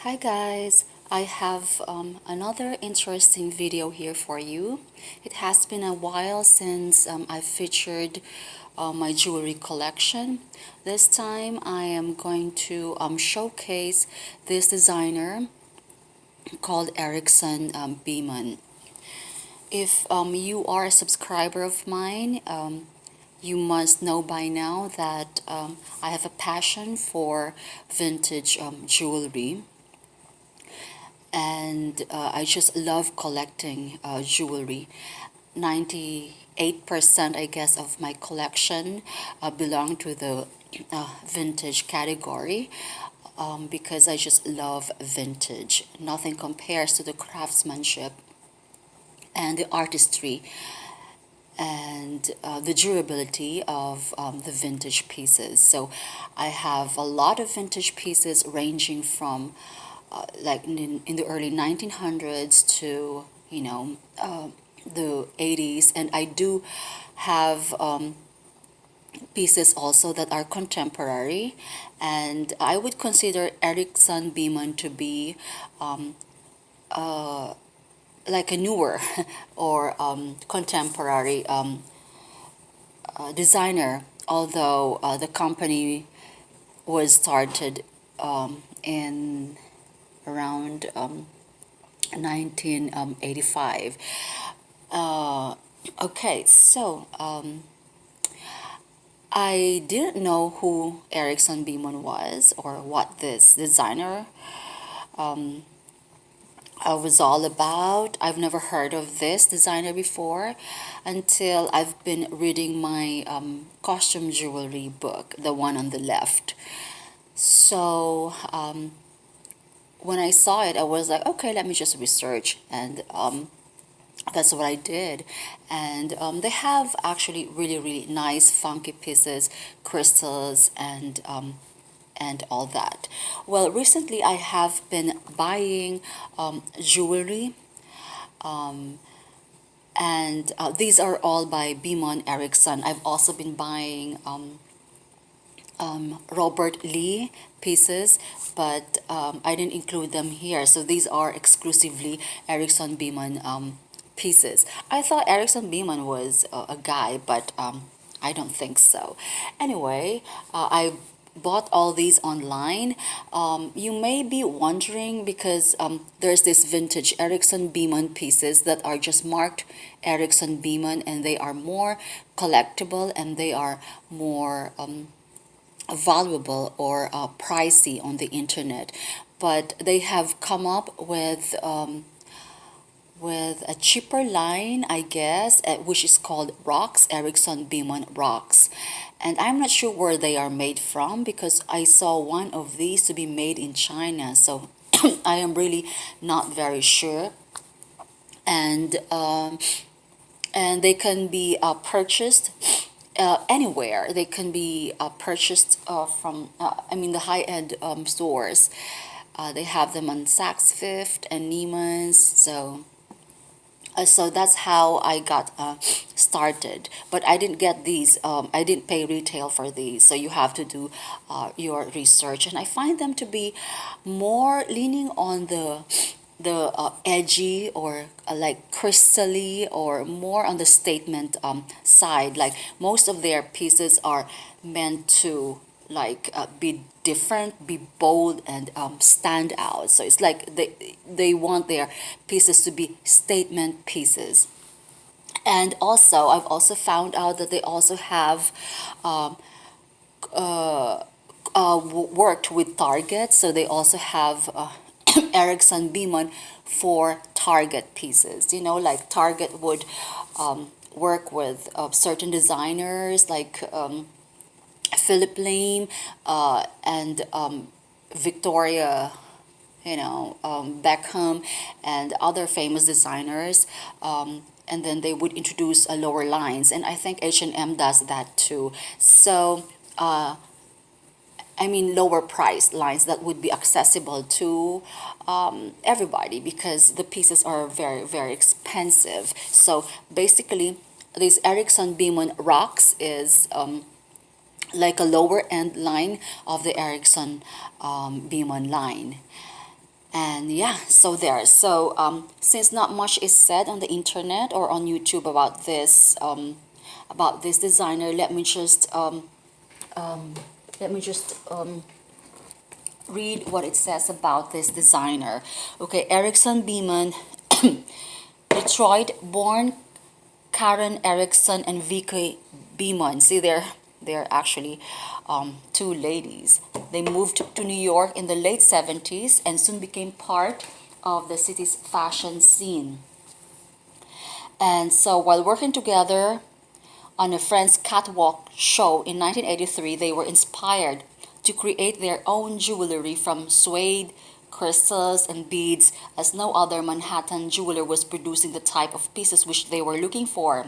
Hi guys, I have another interesting video here for you. It has been a while since I featured my jewelry collection. This time I am going to showcase this designer called Erickson Beamon. If you are a subscriber of mine, you must know by now that I have a passion for vintage jewelry, and I just love collecting jewelry. 98% I guess of my collection belong to the vintage category, because I just love vintage. Nothing compares to the craftsmanship and the artistry and the durability of the vintage pieces. So I have a lot of vintage pieces ranging from like in the early 1900s to the 80s, and I do have pieces also that are contemporary, and I would consider Erickson Beamon to be um, uh, like a newer or contemporary designer, although the company was started in around 1985. Okay, so I didn't know who Erickson Beamon was or what this designer was all about. I've never heard of this designer before until I've been reading my costume jewelry book, the one on the left. So when I saw it, I was like, okay, let me just research, and that's what I did. And they have actually really, really nice, funky pieces, crystals, and all that. Well, recently I have been buying jewelry, and these are all by Beamon Erickson. I've also been buying Robert Lee pieces, but I didn't include them here. So these are exclusively Erickson Beamon pieces. I thought Erickson Beamon was a guy, but I don't think so. Anyway, I bought all these online. You may be wondering because there's this vintage Erickson Beamon pieces that are just marked Erickson Beamon, and they are more collectible and they are more valuable or pricey on the internet, but they have come up with a cheaper line, I guess, which is called Rocks, Erickson Beamon Rocks. And I'm not sure where they are made from because I saw one of these to be made in China, so I am really not very sure. And and they can be purchased anywhere. They can be purchased from, I mean, the high-end stores. They have them on Saks Fifth and Neiman's. So that's how I got started. But I didn't get these. I didn't pay retail for these. So you have to do your research. And I find them to be more leaning on the edgy or like crystally, or more on the statement side. Like most of their pieces are meant to like be different, be bold, and stand out. So it's like they want their pieces to be statement pieces. And also, I've also found out that they also have um, worked with Target, so they also have Erickson Beamon for Target pieces. You know, like Target would work with certain designers like Philip Lim and Victoria, Beckham, and other famous designers. And then they would introduce lower lines, and I think H&M does that too. So I mean, lower price lines that would be accessible to everybody, because the pieces are very, very expensive. So basically, this Erickson Beamon Rocks is like a lower end line of the Erickson Beamon line. And yeah, so there. So since not much is said on the internet or on YouTube about this designer, let me just read what it says about this designer. Okay, Erickson Beamon, Detroit-born Karen Erickson and Vicky Beamon. See, they're actually two ladies. They moved to New York in the late 70s and soon became part of the city's fashion scene. And so while working together on a Friends catwalk show in 1983, they were inspired to create their own jewelry from suede, crystals, and beads, as no other Manhattan jeweler was producing the type of pieces which they were looking for.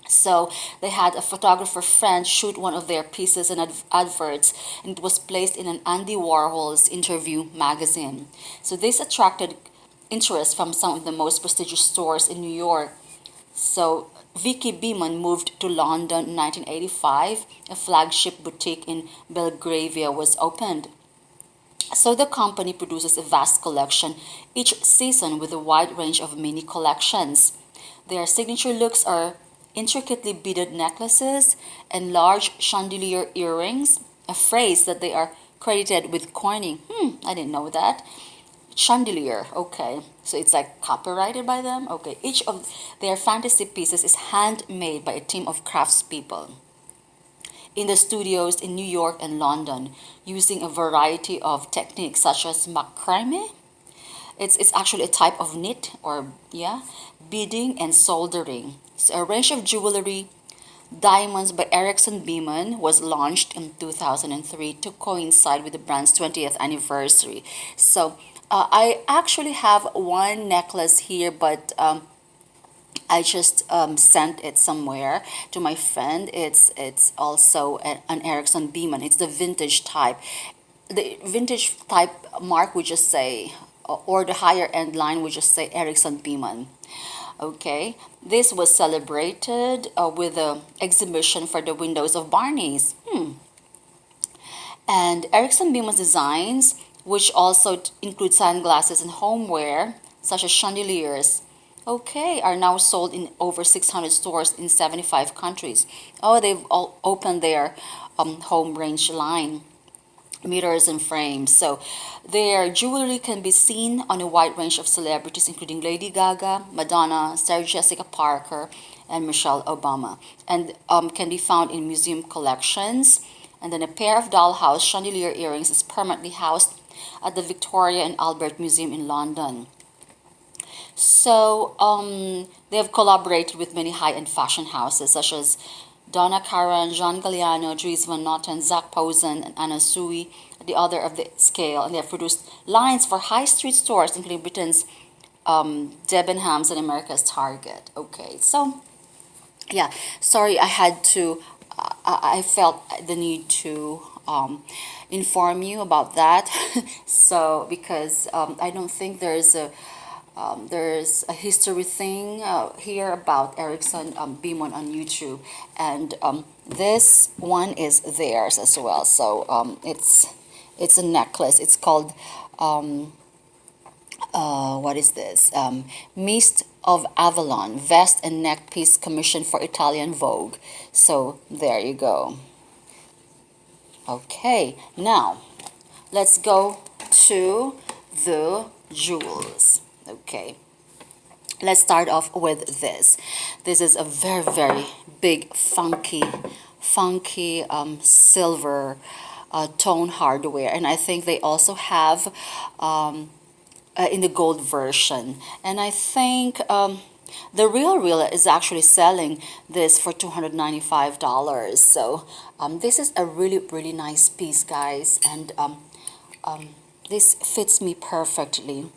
So they had a photographer friend shoot one of their pieces in adverts, and it was placed in an Andy Warhol's interview magazine. So this attracted interest from some of the most prestigious stores in New York. So Vicky Beamon moved to London in 1985. A flagship boutique in Belgravia was opened. So the company produces a vast collection each season with a wide range of mini collections. Their signature looks are intricately beaded necklaces and large chandelier earrings, a phrase that they are credited with coining. I didn't know that. Chandelier, okay. So it's like copyrighted by them? Okay. Each of their fantasy pieces is handmade by a team of craftspeople in the studios in New York and London using a variety of techniques such as macrame. It's actually a type of knit or yeah, beading and soldering. So a range of jewelry, Diamonds by Erickson Beamon was launched in 2003 to coincide with the brand's 20th anniversary. So I actually have one necklace here, but I just sent it somewhere to my friend. It's also an Erickson Beamon. It's the vintage type. The vintage type mark would just say, or the higher end line would just say Erickson Beamon. Okay, this was celebrated with an exhibition for the windows of Barney's. And Erickson Beamon's designs, which also include sunglasses and homeware, such as chandeliers, okay, are now sold in over 600 stores in 75 countries. Oh, they've all opened their home range line, mirrors and frames. So their jewelry can be seen on a wide range of celebrities, including Lady Gaga, Madonna, Sarah Jessica Parker, and Michelle Obama, and can be found in museum collections. And then a pair of dollhouse chandelier earrings is permanently housed at the Victoria and Albert Museum in London. So they have collaborated with many high-end fashion houses such as Donna Karan, John Galliano, Dries Van Noten, Zach Posen, and Anna Sui, the other of the scale. And they have produced lines for high street stores, including Britain's Debenhams and America's Target. Okay, so yeah, sorry, I felt the need to inform you about that. So because I don't think there's a history thing here about Erickson Beamon on YouTube, and this one is theirs as well. So it's a necklace. It's called what is this? Mist of Avalon, vest and neck piece commissioned for Italian Vogue. So there you go. Okay, now let's go to the jewels. Okay, let's start off with this. This is a very, very big, funky silver tone hardware, and I think they also have in the gold version. And I think the real is actually selling this for $295. So this is a really, really nice piece, guys, and this fits me perfectly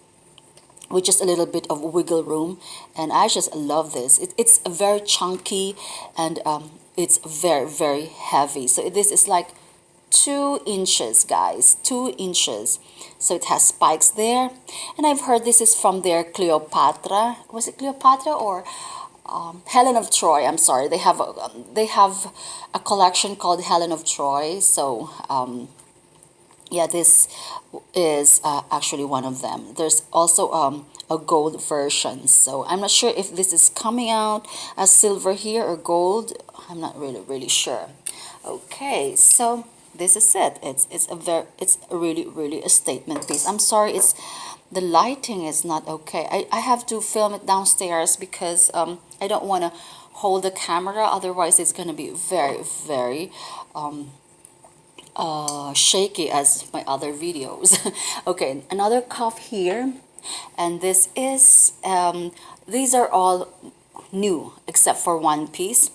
with just a little bit of wiggle room, and I just love this. It's very chunky, and it's very, very heavy. So this is like 2 inches, guys, 2 inches. So it has spikes there, and I've heard this is from their Cleopatra. Was it Cleopatra or Helen of Troy? I'm sorry. They have a collection called Helen of Troy. So yeah, this is actually one of them. There's also a gold version, so I'm not sure if this is coming out as silver here or gold. I'm not really sure. Okay, so this is it. It's really a statement piece. I'm sorry, it's the lighting is not okay. I have to film it downstairs because I don't want to hold the camera, otherwise it's going to be very um, shaky as my other videos. Okay, another cuff here, and this is these are all new except for one piece,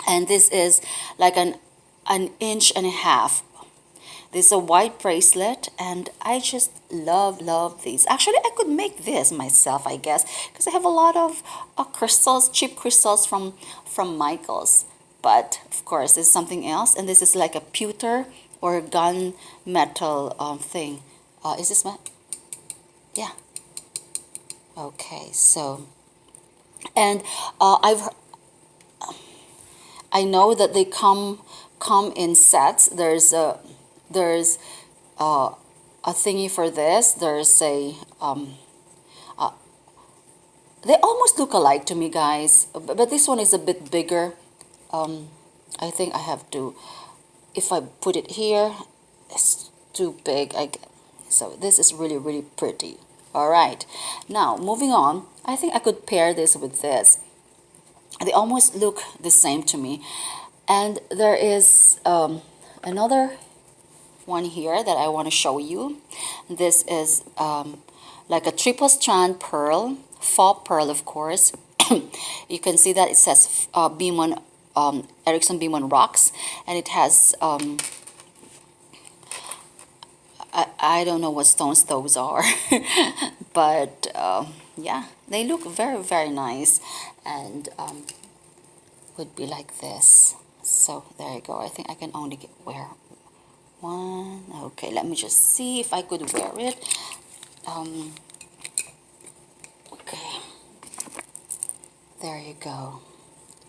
and this is like an inch and a half. This is a white bracelet, and I just love these. Actually, I could make this myself, I guess, because I have a lot of crystals, cheap crystals from Michaels. But of course, this is something else, and this is like a pewter or gun metal thing. Is this yeah? Okay, so and I know that they come in sets. There's a thingy for this. There's a they almost look alike to me, guys, but this one is a bit bigger. I think I have to, if I put it here, it's too big. So this is really pretty. All right, now moving on. I think I could pair this with this. They almost look the same to me. And there is another one here that I want to show you. This is like a triple strand pearl, faux pearl, of course. You can see that it says Beamon, Erickson Beamon rocks, and it has I don't know what stones those are, but yeah, they look very nice, and would be like this. So there you go. I think I can only wear one. Okay, let me just see if I could wear it. Okay, there you go.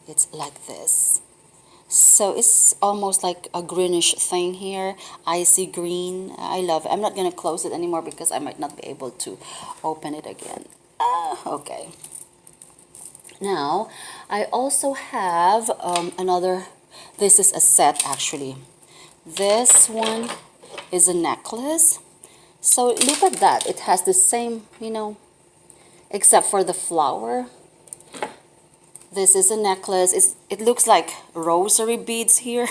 It's like this. So it's almost like a greenish thing here, icy green. I love it. I'm not gonna close it anymore because I might not be able to open it again. Okay. Now, I also have another, this is a set actually. This one is a necklace. So look at that. It has the same, except for the flower. This is a necklace. It looks like rosary beads here.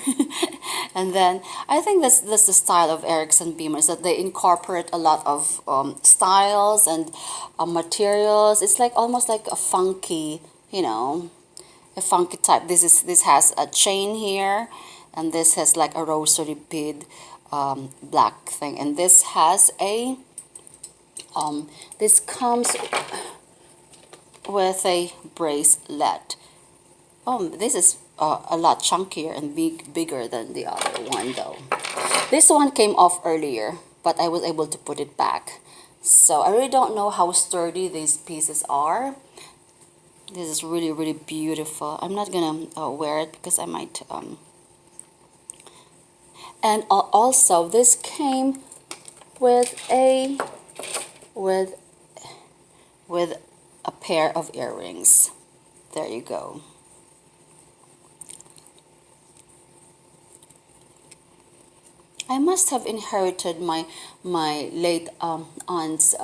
And then I think that's the style of Erickson Beamers, that they incorporate a lot of styles and materials. It's like almost like a funky, a funky type. This has a chain here, and this has like a rosary bead black thing, and this has a this comes with a bracelet. Oh, this is a lot chunkier and bigger than the other one though. This one came off earlier, but I was able to put it back. So I really don't know how sturdy these pieces are. This is really beautiful. I'm not gonna wear it because I might and also this came with a with a pair of earrings. There you go. I must have inherited my late aunt's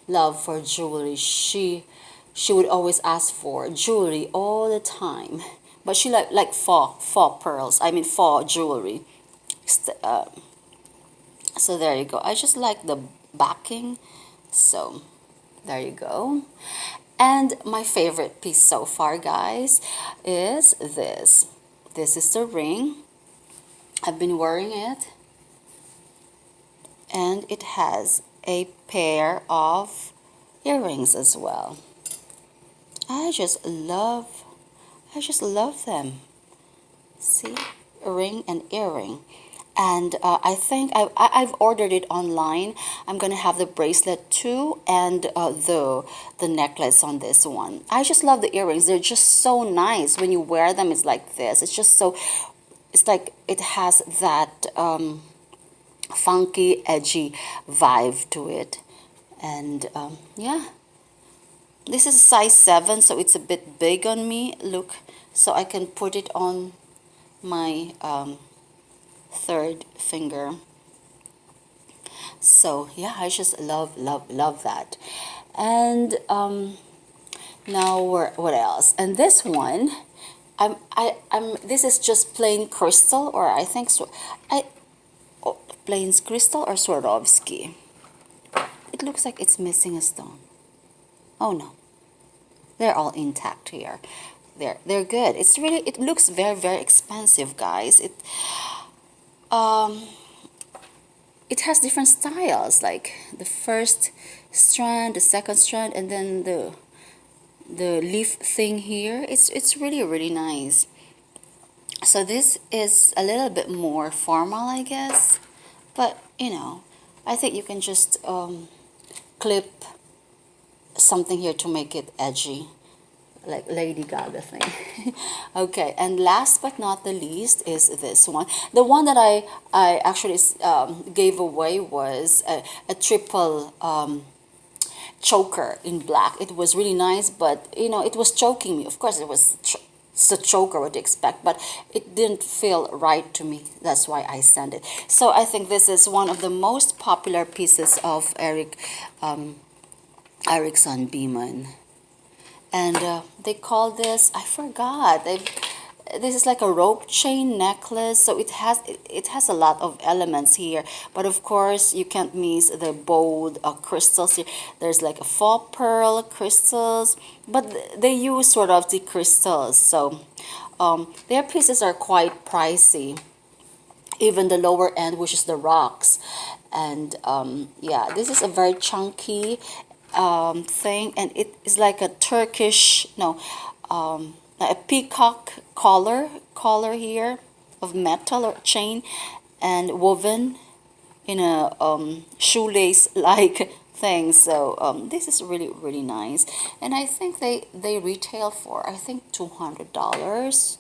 love for jewelry. She would always ask for jewelry all the time, but she like faux pearls. I mean faux jewelry. So there you go. I just like the backing. So there you go. And my favorite piece so far, guys, is this. This is the ring. I've been wearing it, and it has a pair of earrings as well. I just love them. See, ring and earring. And I think I've ordered it online. I'm gonna have the bracelet too, and the necklace on this one. I just love the earrings. They're just so nice when you wear them. It's like this. It's just so. It's like it has that funky, edgy vibe to it. And yeah, this is size 7, so it's a bit big on me. Look, so I can put it on my third finger. So yeah, I just love, love, love that. And now what else? And this one, I'm this is just plain crystal, or I think so. I oh, plain crystal or Swarovski. It looks like it's missing a stone. Oh no, they're all intact here. They're good. It's really, it looks very, very expensive, guys. Um it has different styles, like the first strand, the second strand, and then the leaf thing here. It's really, really nice. So this is a little bit more formal, I guess, but you know, I think you can just clip something here to make it edgy, like Lady Gaga thing. Okay, and last but not the least is this one. The one that I actually gave away was a triple choker in black. It was really nice, but you know, it was choking me. Of course, it was it's a choker, what do you expect, but it didn't feel right to me. That's why I sent it. So I think this is one of the most popular pieces of Erickson Beamon. And they call this, I forgot, this is like a rope chain necklace, so it has a lot of elements here, but of course you can't miss the bold crystals here. There's like a faux pearl crystals, but they use sort of the crystals, so their pieces are quite pricey, even the lower end, which is the rocks. And yeah, this is a very chunky thing, and it is like a Turkish, no, a peacock collar here of metal or chain, and woven in a shoelace like thing. So this is really, really nice, and I think they retail for, I think, $200,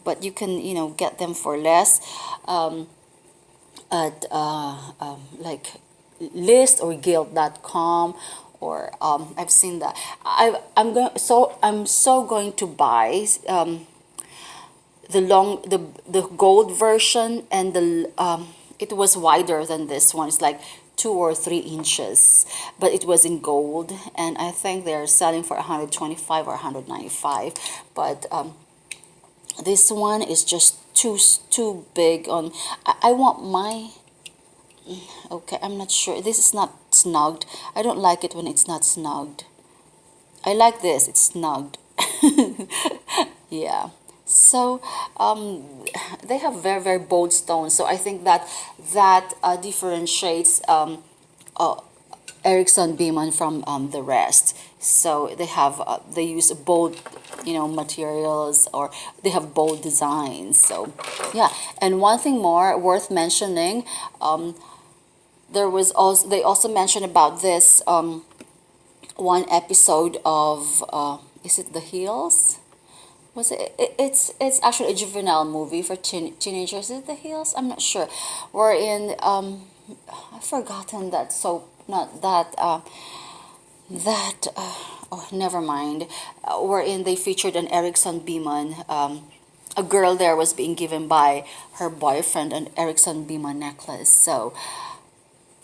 but you can, you know, get them for less at like list or guild.com, or I've seen that. I'm so going to buy the gold version, and the it was wider than this one. It's like 2 or 3 inches, but it was in gold, and I think they're selling for 125 or 195. But this one is just too big on. I want my. Okay, I'm not sure. This is not snugged. I don't like it when it's not snugged. I like this. It's snugged. Yeah. So they have very, very bold stones. So I think that differentiates Erickson Beamon from the rest. So they use bold, you know, materials, or they have bold designs. So yeah. And one thing more worth mentioning, they also mentioned about this one episode of is it The Hills? Was it's actually a juvenile movie for teenagers. Is it The Hills? I'm not sure. Wherein I've forgotten that soap, not that oh, never mind. Wherein they featured an Erickson Beamon. A girl there was being given by her boyfriend an Erickson Beamon necklace. So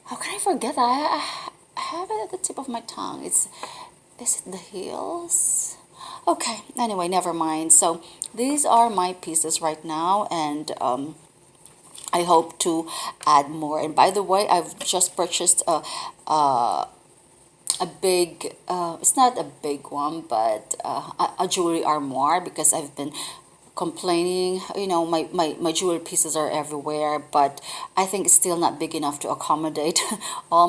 how can I forget that? I have it at the tip of my tongue. Is it The Hills? Okay, anyway, never mind. So these are my pieces right now, and I hope to add more. And by the way, I've just purchased a big, it's not a big one, but a jewelry armoire, because I've been complaining, you know, my jewelry pieces are everywhere, but I think it's still not big enough to accommodate all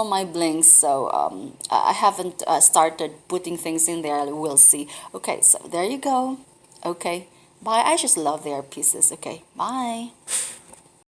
my blings. So I haven't started putting things in there. We'll see. Okay, so there you go. Okay, bye. I just love their pieces. Okay, bye.